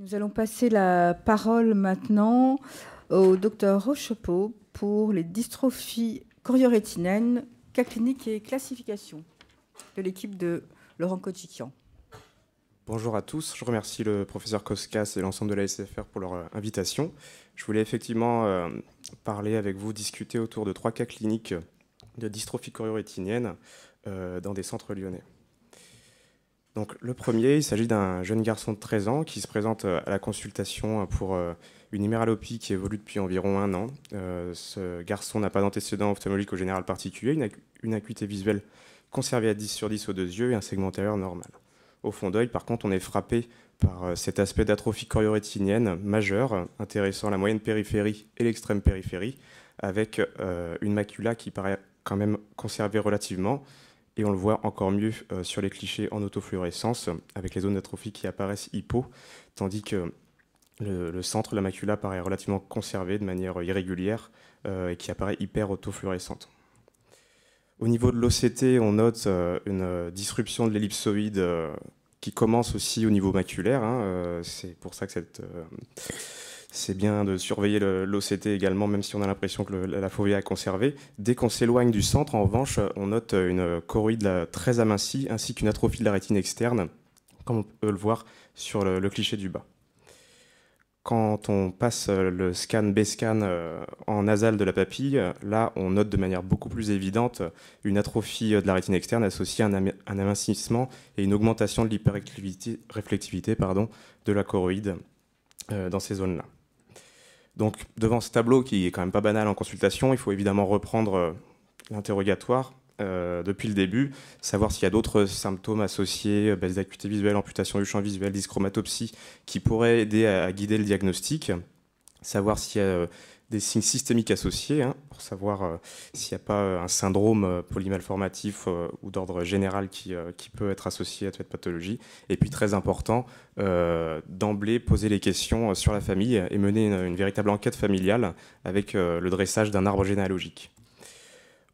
Nous allons passer la parole maintenant au docteur Rochepeau pour les dystrophies choriorétiniennes, cas cliniques et classification de l'équipe de Laurent Kochikian. Bonjour à tous, je remercie le professeur Koskas et l'ensemble de la SFR pour leur invitation. Je voulais effectivement parler avec vous, discuter autour de 3 cas cliniques de dystrophie choriorétinienne dans des centres lyonnais. Donc, le premier, il s'agit d'un jeune garçon de 13 ans qui se présente à la consultation pour une héméralopie qui évolue depuis environ 1 an. Ce garçon n'a pas d'antécédent ophtalmologique au général particulier, une acuité visuelle conservée à 10/10 aux 2 yeux et un segment antérieur normal. Au fond d'œil, par contre, on est frappé par cet aspect d'atrophie choriorétinienne majeure, intéressant la moyenne périphérie et l'extrême périphérie, avec une macula qui paraît quand même conservée relativement, et on le voit encore mieux sur les clichés en autofluorescence, avec les zones d'atrophie qui apparaissent hypo, tandis que le centre de la macula paraît relativement conservé de manière irrégulière et qui apparaît hyper autofluorescente. Au niveau de l'OCT, on note une disruption de l'ellipsoïde qui commence aussi au niveau maculaire. C'est pour ça que c'est bien de surveiller l'OCT également, même si on a l'impression que la fovea est conservée. Dès qu'on s'éloigne du centre, en revanche, on note une choroïde très amincie, ainsi qu'une atrophie de la rétine externe, comme on peut le voir sur le cliché du bas. Quand on passe le scan B-scan en nasal de la papille, là, on note de manière beaucoup plus évidente une atrophie de la rétine externe associée à un amincissement et une augmentation de l'hyperréflectivité de la choroïde dans ces zones-là. Donc, devant ce tableau qui est quand même pas banal en consultation, il faut évidemment reprendre l'interrogatoire depuis le début, savoir s'il y a d'autres symptômes associés, baisse d'acuité visuelle, amputation du champ visuel, dyschromatopsie, qui pourraient aider à guider le diagnostic, savoir s'il y a des signes systémiques associés, pour savoir s'il n'y a pas un syndrome polymalformatif ou d'ordre général qui peut être associé à cette pathologie. Et puis, très important, d'emblée, poser les questions sur la famille et mener une véritable enquête familiale avec le dressage d'un arbre généalogique.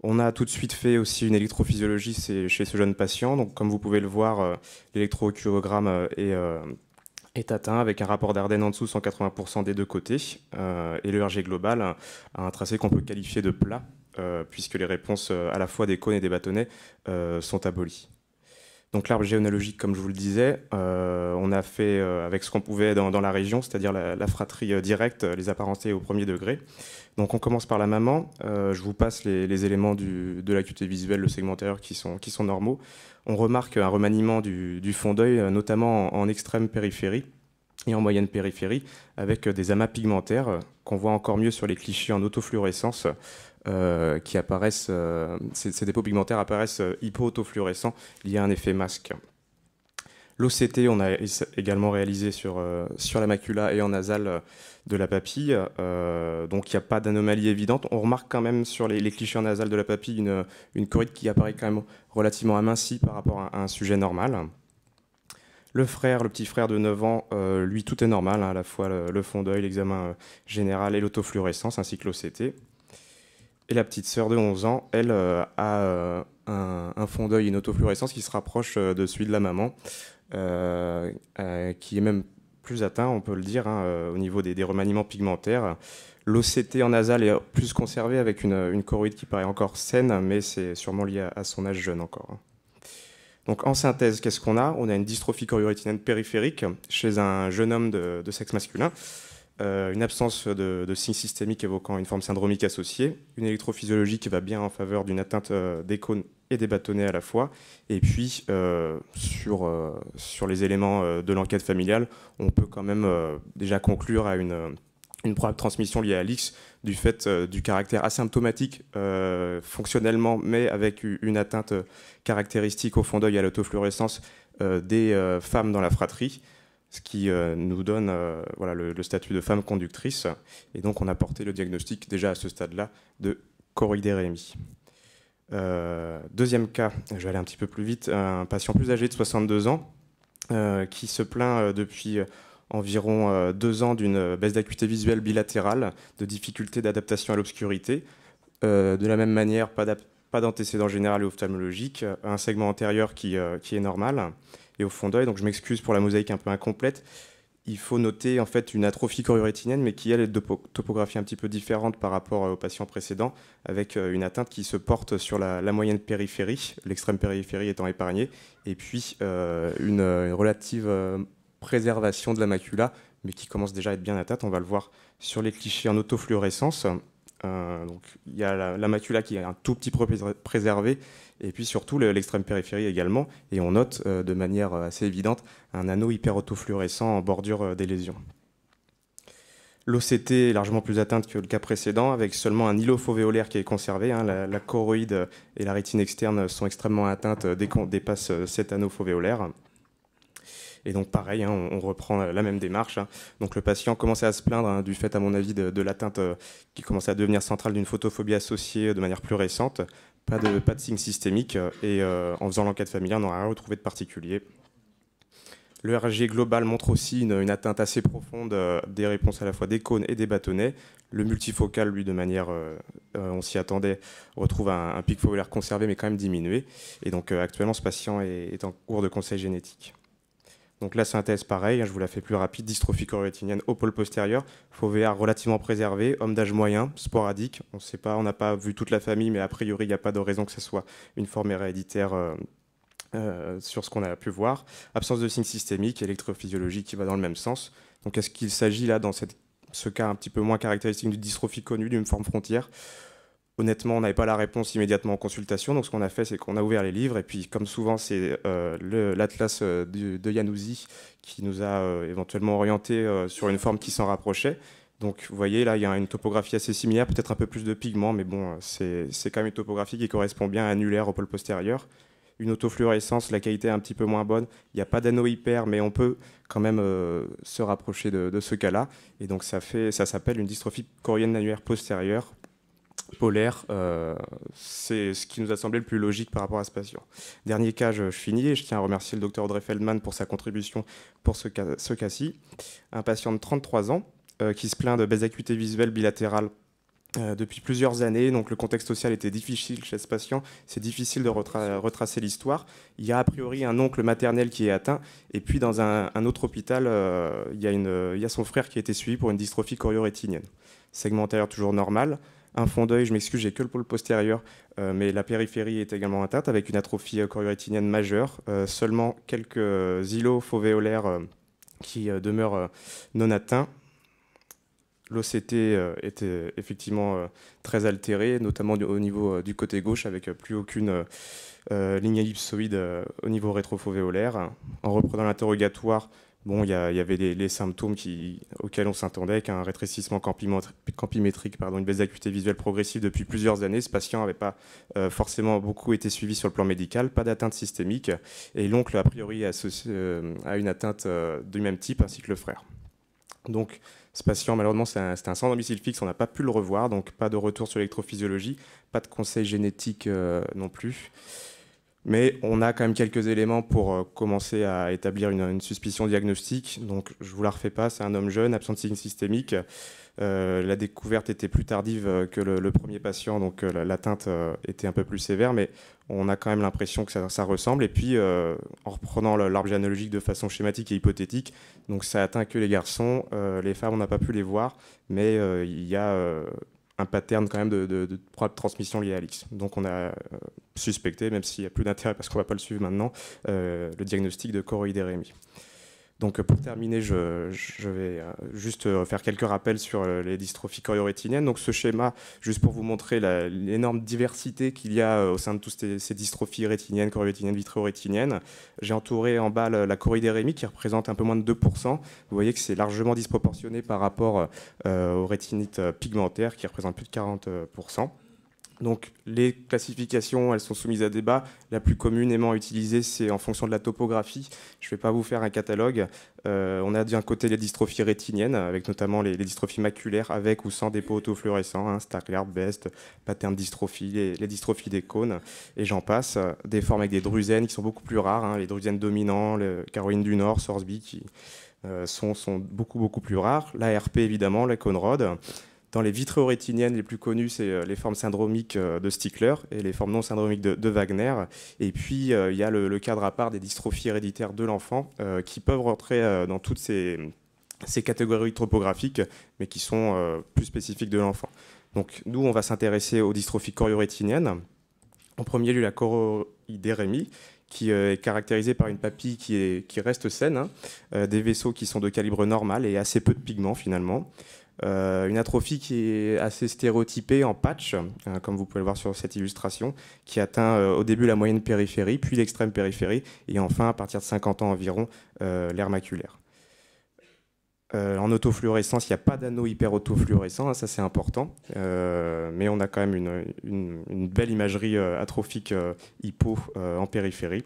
On a tout de suite fait aussi une électrophysiologie chez ce jeune patient. Donc, comme vous pouvez le voir, l'électrooculaogramme est atteint avec un rapport d'Ardenne en dessous, 180% des 2 côtés. Et le RG global a un tracé qu'on peut qualifier de plat, puisque les réponses à la fois des cônes et des bâtonnets sont abolies. Donc l'arbre généalogique, comme je vous le disais, on a fait avec ce qu'on pouvait dans la région, c'est-à-dire la fratrie directe, les apparentés au premier degré. Donc on commence par la maman. Je vous passe les éléments de l'acuité visuelle, le segment antérieur qui sont normaux. On remarque un remaniement du fond d'œil, notamment en extrême périphérie et en moyenne périphérie, avec des amas pigmentaires qu'on voit encore mieux sur les clichés en autofluorescence, qui apparaissent, ces dépôts pigmentaires apparaissent hypo-autofluorescents liés à un effet masque. L'OCT, on a également réalisé sur la macula et en nasal de la papille, donc il n'y a pas d'anomalie évidente. On remarque quand même sur les clichés en nasal de la papille une choroïde qui apparaît quand même relativement amincie par rapport à un sujet normal. Le petit frère de 9 ans, lui, tout est normal, à la fois le fond d'œil, l'examen général et l'autofluorescence, ainsi que l'OCT. Et la petite sœur de 11 ans, elle, a un fond d'œil et une autofluorescence qui se rapproche de celui de la maman, qui est même plus atteint, on peut le dire, au niveau des remaniements pigmentaires. L'OCT en nasal est plus conservé avec une choroïde qui paraît encore saine, mais c'est sûrement lié à son âge jeune encore. Donc en synthèse, qu'est-ce qu'on a ? On a une dystrophie choriorétinienne périphérique chez un jeune homme de sexe masculin, une absence de signes systémiques évoquant une forme syndromique associée, une électrophysiologie qui va bien en faveur d'une atteinte des cônes et des bâtonnets à la fois, et puis sur les éléments de l'enquête familiale, on peut quand même déjà conclure à une probable transmission liée à l'X du fait du caractère asymptomatique fonctionnellement, mais avec une atteinte caractéristique au fond d'œil à l'autofluorescence des femmes dans la fratrie, ce qui nous donne le statut de femme conductrice. Et donc on a porté le diagnostic déjà à ce stade-là de choroïdérémie. Deuxième cas, je vais aller un petit peu plus vite, un patient plus âgé de 62 ans qui se plaint depuis environ 2 ans d'une baisse d'acuité visuelle bilatérale, de difficultés d'adaptation à l'obscurité. De la même manière, pas d'antécédent général et ophtalmologique, un segment antérieur qui est normal, et au fond d'œil, donc je m'excuse pour la mosaïque un peu incomplète, il faut noter en fait une atrophie choriorétinienne, mais qui elle est de topographie un petit peu différente par rapport aux patients précédents, avec une atteinte qui se porte sur la moyenne périphérie, l'extrême périphérie étant épargnée, et puis une relative préservation de la macula, mais qui commence déjà à être bien atteinte. On va le voir sur les clichés en autofluorescence. Donc il y a la macula qui est un tout petit peu préservée, et puis surtout l'extrême périphérie également, et on note de manière assez évidente un anneau hyper autofluorescent en bordure des lésions. L'OCT est largement plus atteinte que le cas précédent, avec seulement un îlot fovéolaire qui est conservé. La choroïde et la rétine externe sont extrêmement atteintes dès qu'on dépasse cet anneau fovéolaire. Et donc pareil, on reprend la même démarche. Donc le patient commençait à se plaindre du fait, à mon avis, de l'atteinte qui commençait à devenir centrale d'une photophobie associée de manière plus récente. Pas de signe systémique, et en faisant l'enquête familiale, on n'a rien retrouvé de particulier. Le RG global montre aussi une atteinte assez profonde des réponses à la fois des cônes et des bâtonnets. Le multifocal, lui, de manière, on s'y attendait, retrouve un pic fovéolaire conservé, mais quand même diminué. Et donc actuellement, ce patient est en cours de conseil génétique. Donc la synthèse, pareil, je vous la fais plus rapide, dystrophie choriorétinienne au pôle postérieur, fovéaire relativement préservé, homme d'âge moyen, sporadique, on ne sait pas, on n'a pas vu toute la famille, mais a priori, il n'y a pas de raison que ce soit une forme héréditaire sur ce qu'on a pu voir. Absence de signes systémiques, électrophysiologie qui va dans le même sens. Donc est-ce qu'il s'agit là, dans ce cas un petit peu moins caractéristique d'une dystrophie connue, d'une forme frontière? Honnêtement, on n'avait pas la réponse immédiatement en consultation, donc ce qu'on a fait, c'est qu'on a ouvert les livres, et puis comme souvent, c'est l'atlas de Yanouzzi qui nous a éventuellement orienté sur une forme qui s'en rapprochait. Donc vous voyez, là, il y a une topographie assez similaire, peut-être un peu plus de pigments, mais bon, c'est quand même une topographie qui correspond bien à annulaire au pôle postérieur. Une autofluorescence, la qualité est un petit peu moins bonne. Il n'y a pas d'anneau hyper, mais on peut quand même se rapprocher de ce cas-là. Et donc ça s'appelle une dystrophie chorienne annulaire postérieure, polaire. C'est ce qui nous a semblé le plus logique par rapport à ce patient. Dernier cas, je finis, et je tiens à remercier le docteur Audrey Feldman pour sa contribution pour ce cas-ci. Un patient de 33 ans qui se plaint de baisse d'acuité visuelle bilatérale depuis plusieurs années. Donc le contexte social était difficile chez ce patient. C'est difficile de retracer l'histoire. Il y a a priori un oncle maternel qui est atteint. Et puis dans un autre hôpital, il y a son frère qui a été suivi pour une dystrophie choriorétinienne. Segment antérieur toujours normal. Un fond d'œil, je m'excuse, j'ai que le pôle postérieur, mais la périphérie est également atteinte avec une atrophie choriorétinienne majeure. Seulement quelques îlots fovéolaires qui demeurent non atteints. L'OCT était effectivement très altéré, notamment au niveau du côté gauche, avec plus aucune ligne ellipsoïde au niveau rétrofovéolaire. En reprenant l'interrogatoire, bon, il y avait les symptômes auxquels on s'attendait, qu'un rétrécissement campimétrique, une baisse d'acuité visuelle progressive depuis plusieurs années. Ce patient n'avait pas forcément beaucoup été suivi sur le plan médical, pas d'atteinte systémique, et l'oncle, a priori, a une atteinte du même type, ainsi que le frère. Donc, ce patient, malheureusement, c'était un sans domicile fixe, on n'a pas pu le revoir, donc pas de retour sur l'électrophysiologie, pas de conseil génétique non plus. Mais on a quand même quelques éléments pour commencer à établir une suspicion diagnostique. Donc, je ne vous la refais pas, c'est un homme jeune, absent de signe systémique. La découverte était plus tardive que le premier patient, donc l'atteinte était un peu plus sévère, mais on a quand même l'impression que ça ressemble. Et puis, en reprenant l'arbre généalogique de façon schématique et hypothétique, donc ça atteint que les garçons. Les femmes, on n'a pas pu les voir, mais il y a un pattern quand même de transmission lié à l'X. Donc on a suspecté, même s'il n'y a plus d'intérêt parce qu'on ne va pas le suivre maintenant, le diagnostic de choroïdérémie. Donc pour terminer, je vais juste faire quelques rappels sur les dystrophies choriorétiniennes. Donc ce schéma, juste pour vous montrer l'énorme diversité qu'il y a au sein de toutes ces dystrophies rétiniennes, choriorétiniennes, vitréorétiniennes. J'ai entouré en bas la choroïdérémie qui représente un peu moins de 2%. Vous voyez que c'est largement disproportionné par rapport aux rétinites pigmentaires qui représentent plus de 40%. Donc les classifications, elles sont soumises à débat. La plus communément utilisée, c'est en fonction de la topographie. Je ne vais pas vous faire un catalogue. On a d'un côté les dystrophies rétiniennes, avec notamment les dystrophies maculaires, avec ou sans dépôt autofluorescent, Stargardt, Best, pattern dystrophie, les dystrophies des cônes, et j'en passe. Des formes avec des drusènes qui sont beaucoup plus rares, les drusènes dominants, le Caroline du Nord, Sorsby, qui sont beaucoup plus rares. L'ARP, évidemment, la Conrod. Dans les vitréorétiniennes, les plus connues, c'est les formes syndromiques de Stickler et les formes non syndromiques de Wagner. Et puis, il y a le cadre à part des dystrophies héréditaires de l'enfant qui peuvent rentrer dans toutes ces ces catégories topographiques, mais qui sont plus spécifiques de l'enfant. Donc nous, on va s'intéresser aux dystrophies choriorétiniennes. En premier lieu, la choroidérémie, qui est caractérisée par une papille qui reste saine, hein, des vaisseaux qui sont de calibre normal et assez peu de pigments finalement. Une atrophie qui est assez stéréotypée en patch, comme vous pouvez le voir sur cette illustration, qui atteint au début la moyenne périphérie, puis l'extrême périphérie, et enfin, à partir de 50 ans environ, l'aire maculaire. En autofluorescence, il n'y a pas d'anneau hyper-autofluorescent, hein, ça c'est important, mais on a quand même une belle imagerie atrophique hypo en périphérie.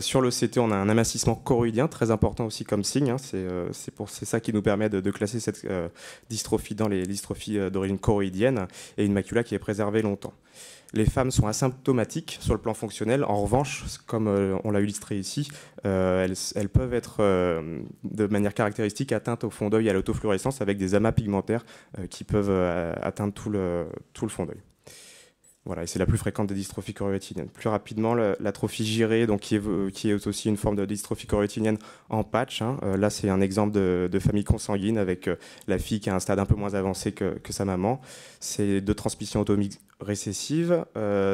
Sur l'OCT, on a un amincissement choroïdien, très important aussi comme signe, hein, c'est ça qui nous permet de classer cette dystrophie dans les dystrophies d'origine choroïdienne, et une macula qui est préservée longtemps. Les femmes sont asymptomatiques sur le plan fonctionnel. En revanche, comme on l'a illustré ici, elles peuvent être de manière caractéristique atteintes au fond d'œil à l'autofluorescence avec des amas pigmentaires qui peuvent atteindre tout le fond d'œil. Voilà, et c'est la plus fréquente des dystrophies choriorétiniennes. Plus rapidement, l'atrophie gyrée, donc qui est aussi une forme de dystrophie choriorétinienne en patch. Hein. Là, c'est un exemple de famille consanguine avec la fille qui a un stade un peu moins avancé que sa maman. C'est de transmission autosomique récessive.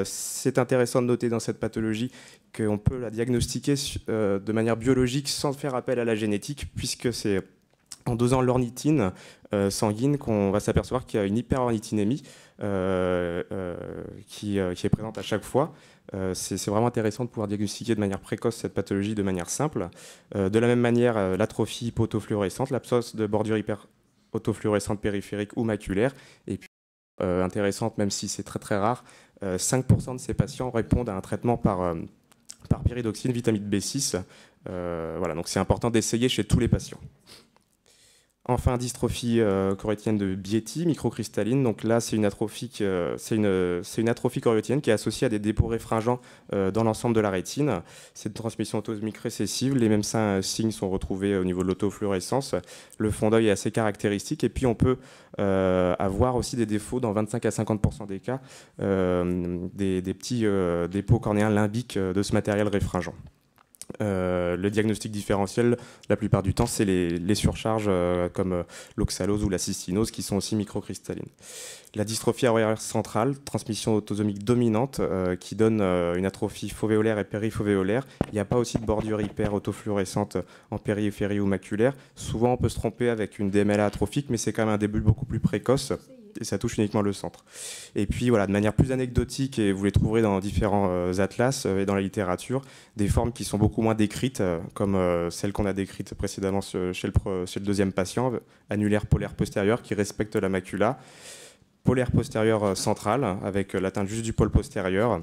C'est intéressant de noter dans cette pathologie qu'on peut la diagnostiquer de manière biologique sans faire appel à la génétique, puisque c'est en dosant l'ornithine sanguine qu'on va s'apercevoir qu'il y a une hyperornithinémie qui est présente à chaque fois. C'est vraiment intéressant de pouvoir diagnostiquer de manière précoce cette pathologie de manière simple. De la même manière, l'atrophie hypo-autofluorescente, l'absence de bordure hyper-autofluorescente périphérique ou maculaire. Et puis, intéressante, même si c'est très très rare, 5% de ces patients répondent à un traitement par pyridoxine, vitamine B6. Voilà, donc c'est important d'essayer chez tous les patients. Enfin, dystrophie choriorétinienne de Bietti, microcristalline. Donc là, c'est une atrophie choriorétinienne qui est associée à des dépôts réfringents dans l'ensemble de la rétine. C'est une transmission autosomique récessive. Les mêmes signes sont retrouvés au niveau de l'autofluorescence. Le fond d'œil est assez caractéristique. Et puis, on peut avoir aussi des défauts dans 25 à 50% des cas, des petits dépôts cornéens limbiques de ce matériel réfringent. Le diagnostic différentiel, la plupart du temps, c'est les surcharges comme l'oxalose ou la cystinose qui sont aussi microcristallines. La dystrophie aréolaire centrale, transmission autosomique dominante qui donne une atrophie fovéolaire et périfovéolaire. Il n'y a pas aussi de bordure hyper-autofluorescente en périphérie ou maculaire. Souvent, on peut se tromper avec une DMLA atrophique, mais c'est quand même un début beaucoup plus précoce. Et ça touche uniquement le centre. Et puis voilà, de manière plus anecdotique, et vous les trouverez dans différents atlas et dans la littérature, des formes qui sont beaucoup moins décrites, comme celle qu'on a décrite précédemment chez le deuxième patient, annulaire polaire postérieur, qui respecte la macula, polaire postérieure centrale, avec l'atteinte juste du pôle postérieur.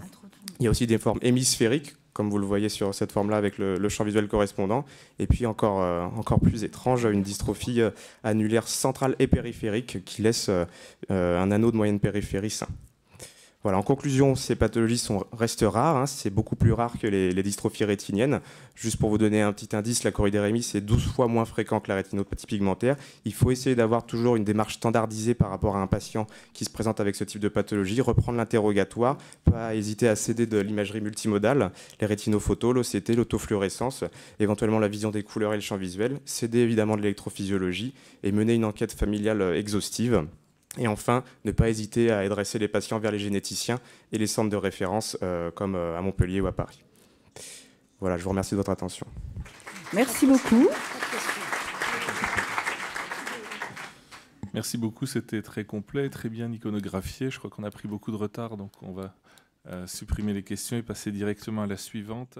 Il y a aussi des formes hémisphériques, comme vous le voyez sur cette forme-là avec le champ visuel correspondant. Et puis encore plus étrange, une dystrophie annulaire centrale et périphérique qui laisse un anneau de moyenne périphérie sain. Voilà, en conclusion, ces pathologies restent rares. Hein, c'est beaucoup plus rare que les dystrophies rétiniennes. Juste pour vous donner un petit indice, la choroidérémie, c'est 12 fois moins fréquent que la rétinopathie pigmentaire. Il faut essayer d'avoir toujours une démarche standardisée par rapport à un patient qui se présente avec ce type de pathologie, reprendre l'interrogatoire, pas hésiter à céder de l'imagerie multimodale, les rétinophotos, l'OCT, l'autofluorescence, éventuellement la vision des couleurs et le champ visuel, céder évidemment de l'électrophysiologie et mener une enquête familiale exhaustive. Et enfin, ne pas hésiter à adresser les patients vers les généticiens et les centres de référence comme à Montpellier ou à Paris. Voilà, je vous remercie de votre attention. Merci beaucoup. Merci beaucoup, c'était très complet, très bien iconographié. Je crois qu'on a pris beaucoup de retard, donc on va supprimer les questions et passer directement à la suivante.